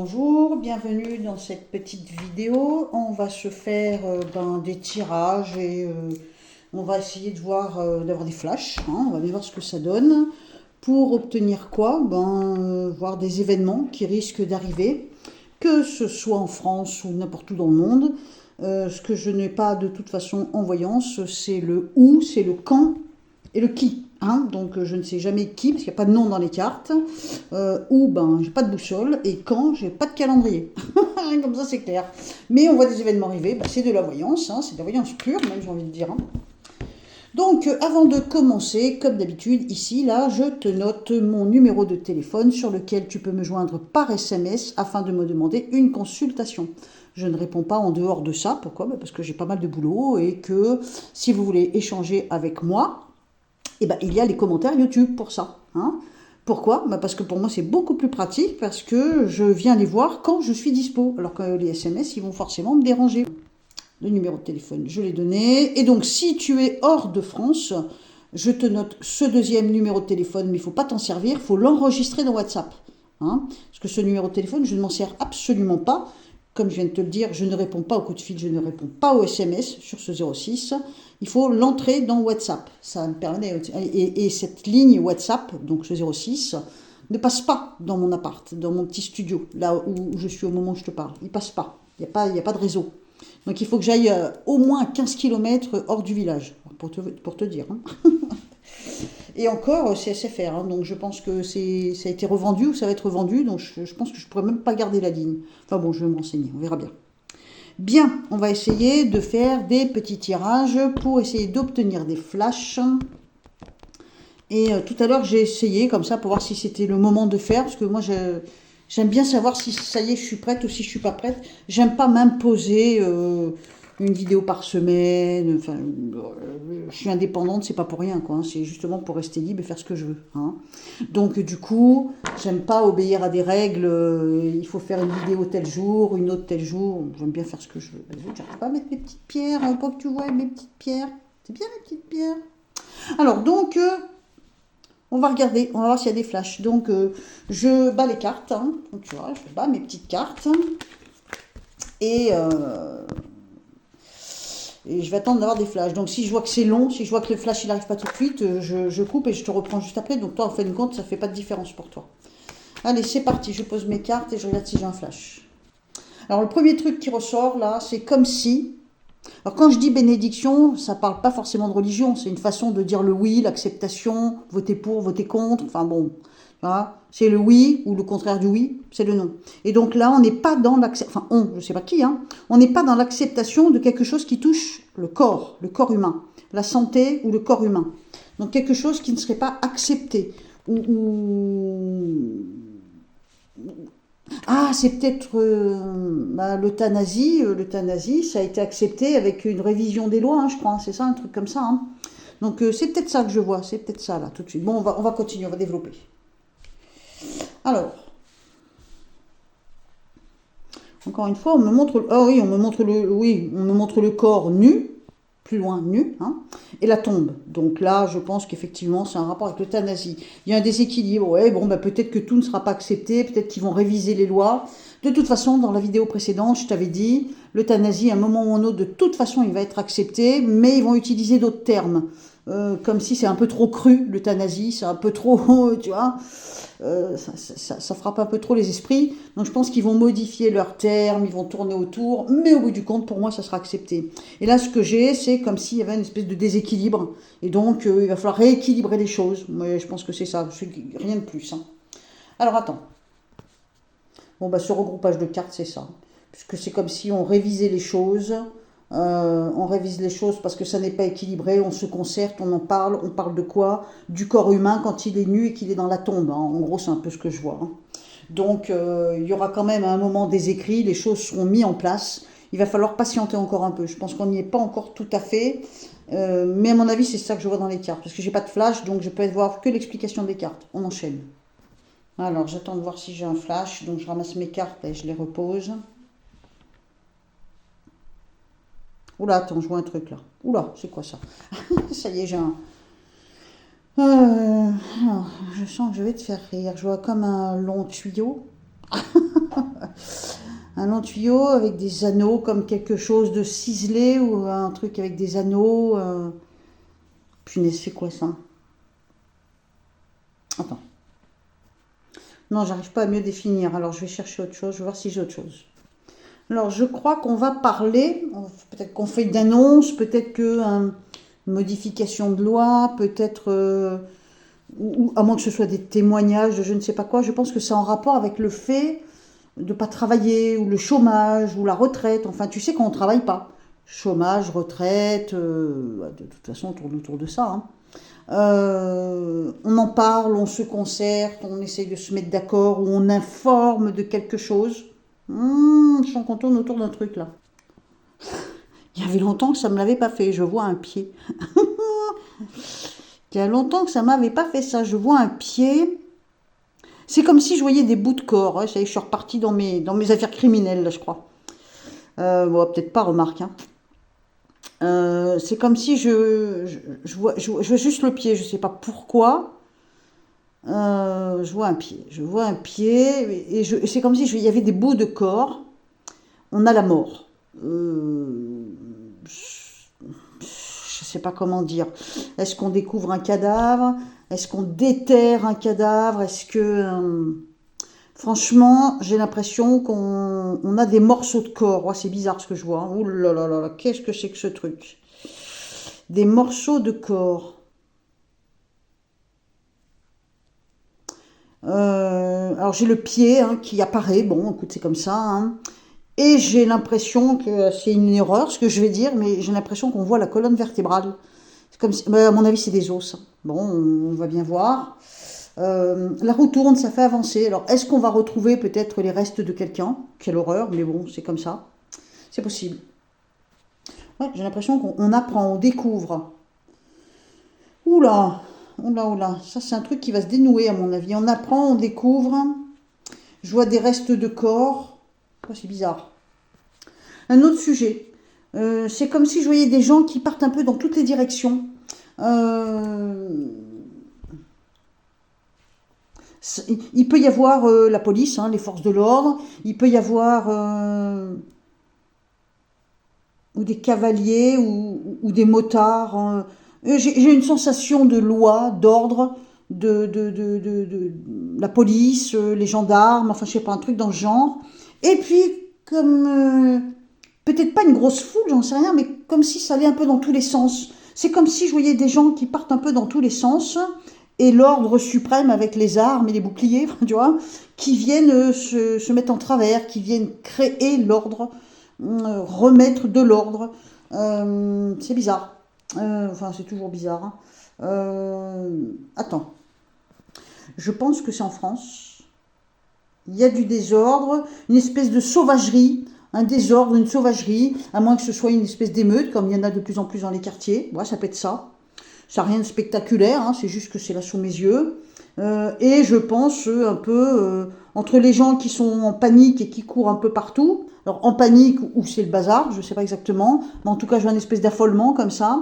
Bonjour, bienvenue dans cette petite vidéo. On va se faire des tirages et on va essayer de voir d'avoir des flashs. On va bien voir ce que ça donne. Pour obtenir quoi? Voir des événements qui risquent d'arriver, que ce soit en France ou n'importe où dans le monde. Ce que je n'ai pas de toute façon en voyance, c'est le où, c'est le quand et le qui. Donc je ne sais jamais qui, parce qu'il n'y a pas de nom dans les cartes. Où, j'ai pas de boussole. Et quand, j'ai pas de calendrier. Comme ça, c'est clair. Mais on voit des événements arriver. C'est de la voyance. C'est de la voyance pure, même, j'ai envie de dire. Donc, avant de commencer, comme d'habitude, ici, là, je te note mon numéro de téléphone sur lequel tu peux me joindre par SMS afin de me demander une consultation. Je ne réponds pas en dehors de ça. Pourquoi? Parce que j'ai pas mal de boulot et que si vous voulez échanger avec moi, il y a les commentaires YouTube pour ça. Pourquoi? Parce que pour moi, c'est beaucoup plus pratique parce que je viens les voir quand je suis dispo. Alors que les SMS, ils vont forcément me déranger. Le numéro de téléphone, je l'ai donné. Et donc, si tu es hors de France, je te note ce deuxième numéro de téléphone, mais il ne faut pas t'en servir, il faut l'enregistrer dans WhatsApp. Parce que ce numéro de téléphone, je ne m'en sers absolument pas. Comme je viens de te le dire, je ne réponds pas aux coups de fil, je ne réponds pas aux SMS sur ce 06. Il faut l'entrer dans WhatsApp. Ça me permet, et cette ligne WhatsApp, donc ce 06, ne passe pas dans mon appart, dans mon petit studio, là où je suis au moment où je te parle. Il ne passe pas. Il n'y a pas de réseau. Donc il faut que j'aille au moins 15 km hors du village, pour te dire. Et encore, c'est SFR, donc je pense que ça a été revendu ou ça va être revendu, donc je pense que je ne pourrais même pas garder la ligne. Enfin bon, je vais me renseigner, on verra bien. Bien, on va essayer de faire des petits tirages pour essayer d'obtenir des flashs. Et tout à l'heure, j'ai essayé comme ça pour voir si c'était le moment de faire, parce que moi, j'aime bien savoir si ça y est, je suis prête ou si je suis pas prête. J'aime pas m'imposer une vidéo par semaine. Enfin, je suis indépendante, c'est pas pour rien, quoi. C'est justement pour rester libre et faire ce que je veux. Donc, du coup, j'aime pas obéir à des règles. Il faut faire une vidéo tel jour, une autre tel jour. J'aime bien faire ce que je veux. J'arrive pas à mettre mes petites pierres, pour que tu vois mes petites pierres. C'est bien les petites pierres. Alors, donc. On va regarder, on va voir s'il y a des flashs. Donc, je bats les cartes. Donc, tu vois, je bats mes petites cartes. Et je vais attendre d'avoir des flashs. Donc, si je vois que c'est long, si je vois que le flash, il n'arrive pas tout de suite, je coupe et je te reprends juste après. Donc, toi, en fin de compte, ça ne fait pas de différence pour toi. Allez, c'est parti. Je pose mes cartes et je regarde si j'ai un flash. Alors, le premier truc qui ressort, là, c'est comme si... Alors quand je dis bénédiction, ça ne parle pas forcément de religion, c'est une façon de dire le oui, l'acceptation, voter pour, voter contre, enfin bon, voilà. C'est le oui ou le contraire du oui, c'est le non. Et donc là, on n'est pas dans l'acceptation, je ne sais pas qui, on n'est pas dans l'acceptation de quelque chose qui touche le corps humain, la santé ou le corps humain. Donc quelque chose qui ne serait pas accepté c'est peut-être l'euthanasie. L'euthanasie, ça a été accepté avec une révision des lois, je crois. C'est ça, un truc comme ça. Donc c'est peut-être ça que je vois. C'est peut-être ça, là, tout de suite. Bon, on va continuer, on va développer. Alors. Encore une fois, on me montre... on me montre le corps nu. Plus loin, nu, et la tombe. Donc là, je pense qu'effectivement, c'est un rapport avec l'euthanasie. Il y a un déséquilibre, peut-être que tout ne sera pas accepté, peut-être qu'ils vont réviser les lois. De toute façon, dans la vidéo précédente, je t'avais dit, l'euthanasie, à un moment ou à un autre, de toute façon, il va être accepté, mais ils vont utiliser d'autres termes. Comme si c'est un peu trop cru, l'euthanasie, c'est un peu trop, tu vois, ça frappe un peu trop les esprits. Donc je pense qu'ils vont modifier leurs termes, ils vont tourner autour, mais au bout du compte, pour moi, ça sera accepté. Et là, ce que j'ai, c'est comme s'il y avait une espèce de déséquilibre, et donc il va falloir rééquilibrer les choses. Mais je pense que c'est ça, rien de plus. Alors attends. Bon, ce regroupage de cartes, c'est ça. Puisque c'est comme si on révisait les choses. On révise les choses parce que ça n'est pas équilibré, on se concerte, on parle de quoi? Du corps humain quand il est nu et qu'il est dans la tombe. En gros, c'est un peu ce que je vois. Donc, il y aura quand même à un moment des écrits, les choses seront mises en place. Il va falloir patienter encore un peu. Je pense qu'on n'y est pas encore tout à fait. Mais à mon avis, c'est ça que je vois dans les cartes. Parce que j'ai pas de flash, donc je peux voir que l'explication des cartes. On enchaîne. Alors, j'attends de voir si j'ai un flash. Donc, je ramasse mes cartes et je les repose. Oula, attends, je vois un truc là. Oula, c'est quoi ça? Ça y est, j'ai un... alors, je sens que je vais te faire rire. Je vois comme un long tuyau. Un long tuyau avec des anneaux, comme quelque chose de ciselé ou un truc avec des anneaux. Punaise, c'est quoi ça? Attends. Non, j'arrive pas à mieux définir. Alors, je vais chercher autre chose. Je vais voir si j'ai autre chose. Alors, je crois qu'on va parler. Peut-être qu'on fait une annonce, peut-être qu'une modification de loi, peut-être. Ou à moins que ce soit des témoignages de je ne sais pas quoi. Je pense que c'est en rapport avec le fait de ne pas travailler, ou le chômage, ou la retraite. Enfin, tu sais, quand on ne travaille pas. Chômage, retraite, de toute façon, on tourne autour de ça. Hein. On en parle, on se concerte, on essaye de se mettre d'accord, ou on informe de quelque chose. Je sens qu'on tourne autour d'un truc là. Il y avait longtemps que ça ne me l'avait pas fait, je vois un pied. Il y a longtemps que ça ne m'avait pas fait ça, je vois un pied. C'est comme si je voyais des bouts de corps. Ouais, ça y est, je suis repartie dans mes affaires criminelles, là, je crois. Bon, peut-être pas, remarque. Hein. C'est comme si je vois juste le pied, je ne sais pas pourquoi. Je vois un pied. Je vois un pied et c'est comme si il y avait des bouts de corps. On a la mort. Je ne sais pas comment dire. Est-ce qu'on découvre un cadavre? Est-ce qu'on déterre un cadavre? Est-ce que... franchement, j'ai l'impression qu'on a des morceaux de corps. Oh, c'est bizarre ce que je vois. Ouh là là là là, qu'est-ce que c'est que ce truc? Des morceaux de corps. Alors j'ai le pied hein, qui apparaît. Bon, écoute, c'est comme ça. Hein. Et j'ai l'impression que c'est une erreur ce que je vais dire, mais j'ai l'impression qu'on voit la colonne vertébrale. C'est comme si, à mon avis, c'est des os. Bon, on va bien voir. La roue tourne, ça fait avancer. Alors, est-ce qu'on va retrouver peut-être les restes de quelqu'un? Quelle horreur, mais bon, c'est comme ça. C'est possible. Ouais, j'ai l'impression qu'on apprend, on découvre. Oula, oula, oula. Ça, c'est un truc qui va se dénouer, à mon avis. On apprend, on découvre. Je vois des restes de corps. Oh, c'est bizarre. Un autre sujet. C'est comme si je voyais des gens qui partent un peu dans toutes les directions. Il peut y avoir la police, hein, les forces de l'ordre. Il peut y avoir ou des cavaliers ou des motards. Hein. J'ai une sensation de loi, d'ordre, de la police, les gendarmes, enfin je sais pas, un truc dans le genre. Et puis, comme peut-être pas une grosse foule, j'en sais rien, mais comme si ça allait un peu dans tous les sens. C'est comme si je voyais des gens qui partent un peu dans tous les sens, et l'ordre suprême avec les armes et les boucliers, tu vois, qui viennent se mettre en travers, qui viennent créer l'ordre, remettre de l'ordre. C'est bizarre. Enfin, c'est toujours bizarre. Hein. Attends. Je pense que c'est en France. Il y a du désordre, une espèce de sauvagerie, un désordre, une sauvagerie, à moins que ce soit une espèce d'émeute, comme il y en a de plus en plus dans les quartiers. Ouais, ça peut être ça. Ça n'a rien de spectaculaire, hein, c'est juste que c'est là sous mes yeux. Et je pense un peu entre les gens qui sont en panique et qui courent un peu partout. Alors en panique ou c'est le bazar, je ne sais pas exactement, mais en tout cas je vois une espèce d'affolement comme ça.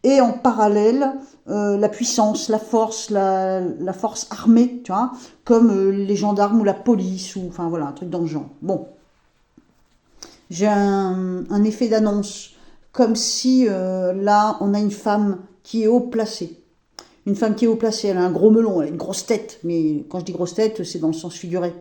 Et en parallèle, la puissance, la force armée, tu vois, comme les gendarmes ou la police, ou enfin voilà, un truc dans le genre. Bon, j'ai un effet d'annonce, comme si là, on a une femme qui est haut placée. Une femme qui est haut placée, elle a un gros melon, elle a une grosse tête, mais quand je dis grosse tête, c'est dans le sens figuré.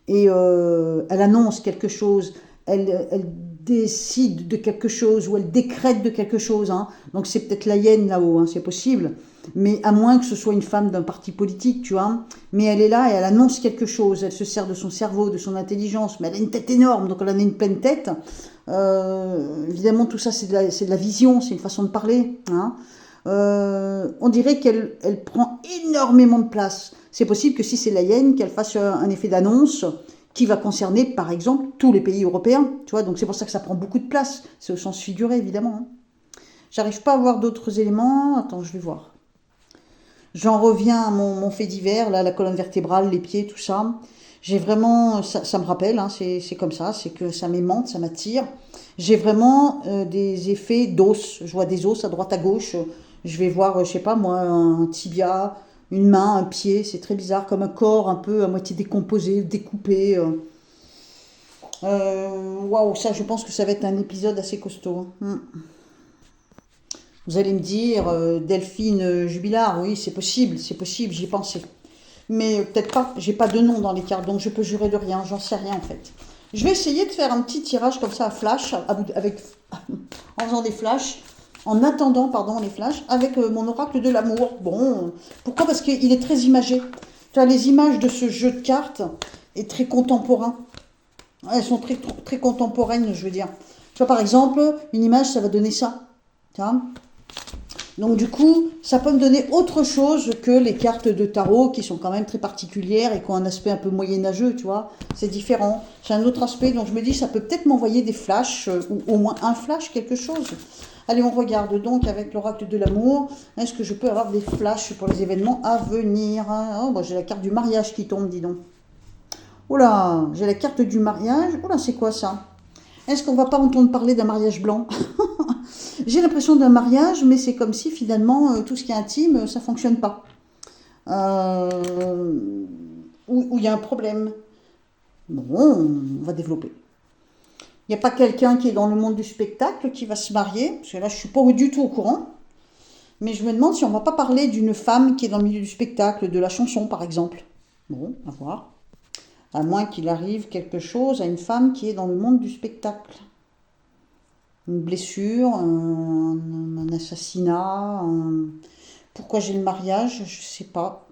Et elle annonce quelque chose, elle décide de quelque chose, ou elle décrète de quelque chose. Hein. Donc c'est peut-être la hyène là-haut, hein, c'est possible. Mais à moins que ce soit une femme d'un parti politique, tu vois. Mais elle est là et elle annonce quelque chose. Elle se sert de son cerveau, de son intelligence. Mais elle a une tête énorme, donc elle en a une pleine tête. Évidemment, tout ça, c'est de la vision, c'est une façon de parler. Hein. On dirait qu'elle prend énormément de place. C'est possible que si c'est la hyène, qu'elle fasse un effet d'annonce qui va concerner, par exemple, tous les pays européens. Tu vois, donc c'est pour ça que ça prend beaucoup de place. C'est au sens figuré, évidemment. Hein. J'arrive pas à voir d'autres éléments. Attends, je vais voir. J'en reviens à mon fait divers, là, la colonne vertébrale, les pieds, tout ça. J'ai vraiment, ça me rappelle, hein, c'est comme ça, c'est que ça m'aimante, ça m'attire. J'ai vraiment des effets d'os. Je vois des os à droite, à gauche. Je vais voir, je sais pas moi, un tibia, une main, un pied. C'est très bizarre, comme un corps un peu à moitié décomposé, découpé. Waouh, ça, je pense que ça va être un épisode assez costaud, hein. Vous allez me dire, Delphine Jubilard, oui, c'est possible, j'y pensais. Mais peut-être pas, j'ai pas de nom dans les cartes, donc je peux jurer de rien, j'en sais rien en fait. Je vais essayer de faire un petit tirage comme ça à flash, avec, en faisant des flashs, en attendant, pardon, les flashs, avec mon oracle de l'amour. Bon, pourquoi? Parce qu'il est très imagé. Tu as les images de ce jeu de cartes est très contemporain. Elles sont très, très contemporaines, je veux dire. Tu vois, par exemple, une image, ça va donner ça. Tu vois. Donc du coup, ça peut me donner autre chose que les cartes de tarot qui sont quand même très particulières et qui ont un aspect un peu moyenâgeux, tu vois. C'est différent. C'est un autre aspect, donc je me dis, ça peut peut-être m'envoyer des flashs, ou au moins un flash, quelque chose. Allez, on regarde donc avec l'oracle de l'amour. Est-ce que je peux avoir des flashs pour les événements à venir? Oh, bah, j'ai la carte du mariage qui tombe, dis donc. Oula, j'ai la carte du mariage. Oula, c'est quoi ça? Est-ce qu'on va pas entendre parler d'un mariage blanc? J'ai l'impression d'un mariage, mais c'est comme si finalement tout ce qui est intime, ça fonctionne pas. Où il y a un problème. Bon, on va développer. Il n'y a pas quelqu'un qui est dans le monde du spectacle qui va se marier, parce que là je suis pas du tout au courant. Mais je me demande si on va pas parler d'une femme qui est dans le milieu du spectacle, de la chanson par exemple. Bon, à voir. À moins qu'il arrive quelque chose à une femme qui est dans le monde du spectacle. Une blessure, un assassinat. Pourquoi j'ai le mariage? Je sais pas.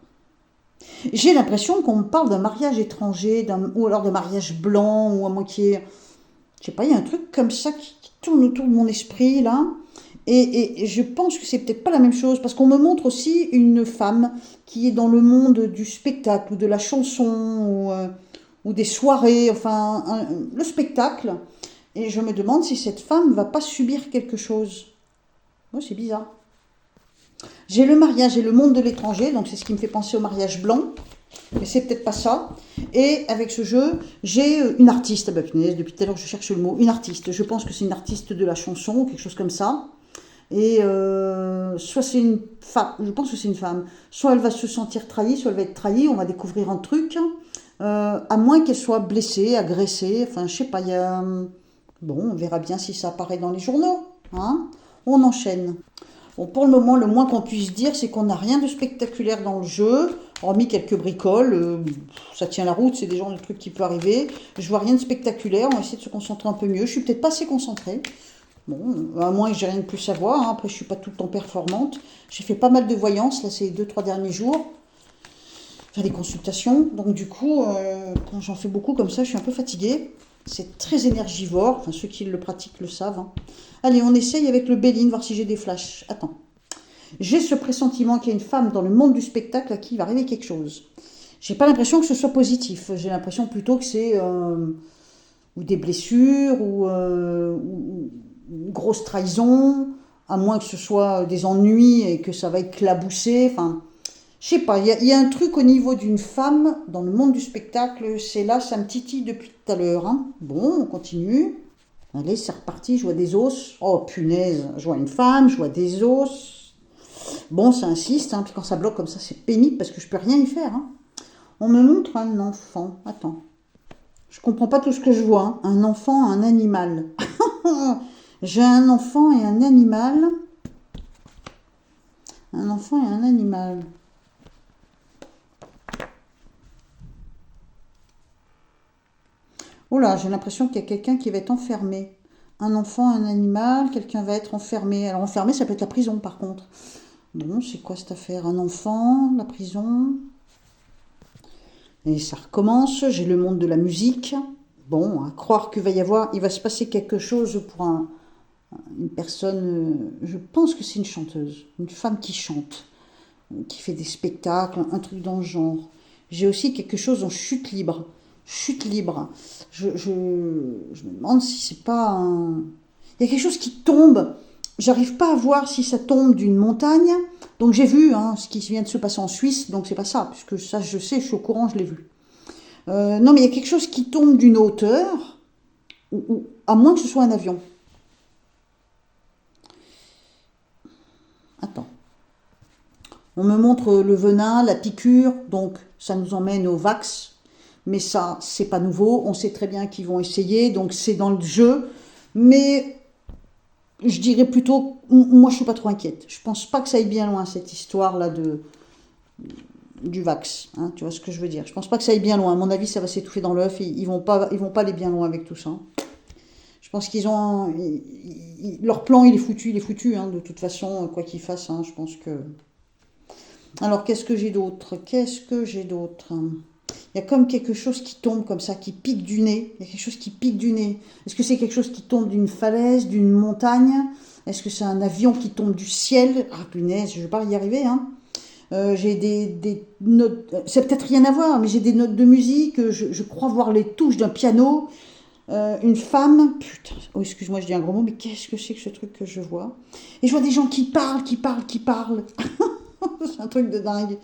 J'ai l'impression qu'on me parle d'un mariage étranger, ou alors d'un mariage blanc, ou à moitié. Je sais pas, il y a un truc comme ça qui tourne autour de mon esprit là. Et je pense que c'est peut-être pas la même chose, parce qu'on me montre aussi une femme qui est dans le monde du spectacle, ou de la chanson, ou des soirées, enfin, le spectacle. Et je me demande si cette femme va pas subir quelque chose. Ouais, c'est bizarre. J'ai le mariage et le monde de l'étranger, donc c'est ce qui me fait penser au mariage blanc. Mais c'est peut-être pas ça. Et avec ce jeu, j'ai une artiste. Ah bah, punaise, depuis tout à l'heure je cherche le mot. Une artiste. Je pense que c'est une artiste de la chanson ou quelque chose comme ça. Et soit c'est une femme, je pense que c'est une femme. Soit elle va se sentir trahie, soit elle va être trahie. On va découvrir un truc. À moins qu'elle soit blessée, agressée. Enfin, je sais pas. Il y a. Bon, on verra bien si ça apparaît dans les journaux. Hein. On enchaîne. Bon, pour le moment, le moins qu'on puisse dire, c'est qu'on n'a rien de spectaculaire dans le jeu, hormis quelques bricoles. Ça tient la route, c'est des genres de trucs qui peuvent arriver. Je vois rien de spectaculaire, on va essayer de se concentrer un peu mieux. Je suis peut-être pas assez concentrée. Bon, à moins que j'ai rien de plus à voir, hein. Après je suis pas tout le temps performante. J'ai fait pas mal de voyances, là, ces 2-3 derniers jours. Faire des consultations. Donc du coup, quand j'en fais beaucoup comme ça, je suis un peu fatiguée. C'est très énergivore, enfin ceux qui le pratiquent le savent, hein. Allez, on essaye avec le Béline, voir si j'ai des flashs. Attends. J'ai ce pressentiment qu'il y a une femme dans le monde du spectacle à qui il va arriver quelque chose. J'ai pas l'impression que ce soit positif. J'ai l'impression plutôt que c'est ou des blessures ou une grosse trahison, à moins que ce soit des ennuis et que ça va éclabousser. Enfin, je sais pas. Il y a un truc au niveau d'une femme dans le monde du spectacle. C'est là, ça me titille depuis tout à l'heure, hein. Bon, on continue. Allez, c'est reparti, je vois des os. Oh punaise, je vois une femme, je vois des os. Bon, ça insiste, hein, puis quand ça bloque comme ça, c'est pénible parce que je peux rien y faire, hein. On me montre un enfant. Attends. Je comprends pas tout ce que je vois, hein. Un enfant, un animal. J'ai un enfant et un animal. Un enfant et un animal. Oh là, j'ai l'impression qu'il y a quelqu'un qui va être enfermé. Un enfant, un animal, quelqu'un va être enfermé. Alors enfermé, ça peut être la prison par contre. Bon, c'est quoi cette affaire? Un enfant, la prison. Et ça recommence, j'ai le monde de la musique. Bon, à croire il va se passer quelque chose pour une personne, je pense que c'est une chanteuse, une femme qui chante, qui fait des spectacles, un truc dans le genre. J'ai aussi quelque chose en chute libre. Chute libre. Je me demande si c'est pas un. Il y a quelque chose qui tombe. J'arrive pas à voir si ça tombe d'une montagne. Donc j'ai vu, hein, ce qui vient de se passer en Suisse, donc c'est pas ça, puisque ça je sais, je suis au courant, je l'ai vu. Non, mais il y a quelque chose qui tombe d'une hauteur, à moins que ce soit un avion. Attends. On me montre le venin, la piqûre, donc ça nous emmène au vax. Mais ça, c'est pas nouveau. On sait très bien qu'ils vont essayer, donc c'est dans le jeu. Mais je dirais plutôt, moi je suis pas trop inquiète. Je pense pas que ça aille bien loin cette histoire-là du Vax. Hein, tu vois ce que je veux dire? Je pense pas que ça aille bien loin. À mon avis, ça va s'étouffer dans l'œuf. Ils vont pas aller bien loin avec tout ça. Je pense qu'ils ont leur plan, il est foutu. Hein, de toute façon, quoi qu'ils fassent. Hein, je pense que. Alors, qu'est-ce que j'ai d'autre? Il y a comme quelque chose qui tombe comme ça, qui pique du nez. Il y a quelque chose qui pique du nez. Est-ce que c'est quelque chose qui tombe d'une falaise, d'une montagne? Est-ce que c'est un avion qui tombe du ciel? Ah punaise, je ne vais pas y arriver. Hein. J'ai des notes, c'est peut-être rien à voir, mais j'ai des notes de musique. Je crois voir les touches d'un piano. Une femme, putain, oh, excuse-moi, je dis un gros mot, mais qu'est-ce que c'est que ce truc que je vois? Et je vois des gens qui parlent. C'est un truc de dingue.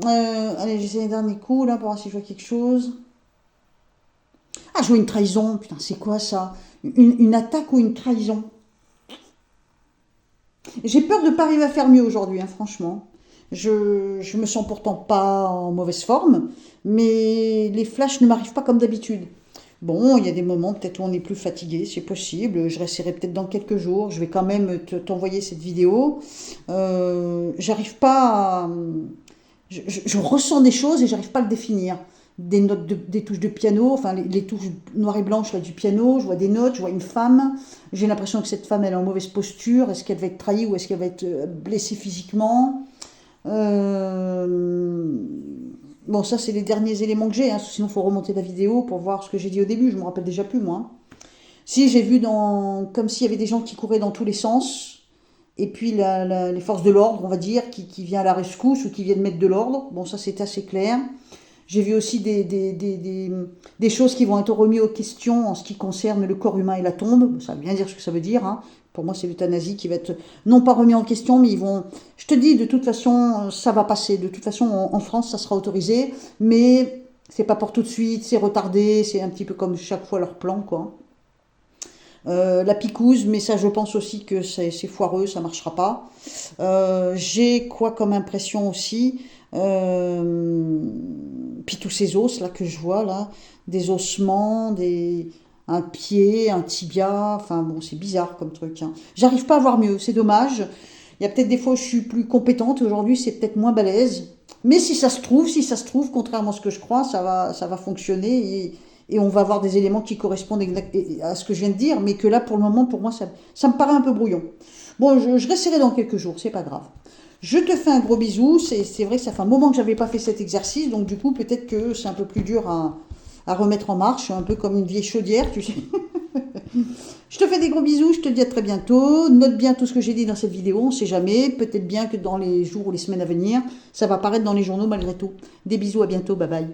Allez, j'essaie un dernier coup là pour voir si je vois quelque chose. Ah, je vois une trahison. Putain, c'est quoi ça? Une attaque ou une trahison? J'ai peur de ne pas arriver à faire mieux aujourd'hui, hein, franchement. Je me sens pourtant pas en mauvaise forme, mais les flashs ne m'arrivent pas comme d'habitude. Bon, il y a des moments peut-être où on est plus fatigué, c'est possible. Je resterai peut-être dans quelques jours. Je vais quand même t'envoyer cette vidéo. J'arrive pas à... je ressens des choses et j'arrive pas à le définir. Des notes, des touches de piano, enfin les touches noires et blanches là, du piano, je vois des notes, je vois une femme. J'ai l'impression que cette femme elle est en mauvaise posture. Est-ce qu'elle va être trahie ou est-ce qu'elle va être blessée physiquement? Bon, ça, c'est les derniers éléments que j'ai, hein, sinon il faut remonter la vidéo pour voir ce que j'ai dit au début, je me rappelle déjà plus, moi. Si, j'ai vu comme s'il y avait des gens qui couraient dans tous les sens, et puis les forces de l'ordre, on va dire, qui viennent à la rescousse ou qui viennent mettre de l'ordre. Bon, ça, c'est assez clair. J'ai vu aussi des choses qui vont être remises aux questions en ce qui concerne le corps humain et la tombe. Ça veut bien dire ce que ça veut dire, hein. Pour moi, c'est l'euthanasie qui va être non pas remis en question, mais ils vont... Je te dis, de toute façon, ça va passer. De toute façon, en France, ça sera autorisé, mais c'est pas pour tout de suite, c'est retardé, c'est un petit peu comme chaque fois leur plan, quoi. La picouse, mais ça, je pense aussi que c'est foireux, ça marchera pas. J'ai quoi comme impression aussi? Puis tous ces os là que je vois là, des ossements, un pied, un tibia, enfin bon, c'est bizarre comme truc. Hein. J'arrive pas à voir mieux, c'est dommage. Il y a peut-être des fois où je suis plus compétente, aujourd'hui c'est peut-être moins balèze. Mais si ça se trouve, contrairement à ce que je crois, ça va fonctionner et on va avoir des éléments qui correspondent à ce que je viens de dire, mais que là pour le moment, pour moi, ça me paraît un peu brouillon. Bon, je resterai dans quelques jours, c'est pas grave. Je te fais un gros bisou, c'est vrai que ça fait un moment que j'avais pas fait cet exercice, donc du coup peut-être que c'est un peu plus dur à remettre en marche, un peu comme une vieille chaudière, tu sais. Je te fais des gros bisous, je te dis à très bientôt. Note bien tout ce que j'ai dit dans cette vidéo, on ne sait jamais. Peut-être bien que dans les jours ou les semaines à venir, ça va apparaître dans les journaux malgré tout. Des bisous, à bientôt, bye bye.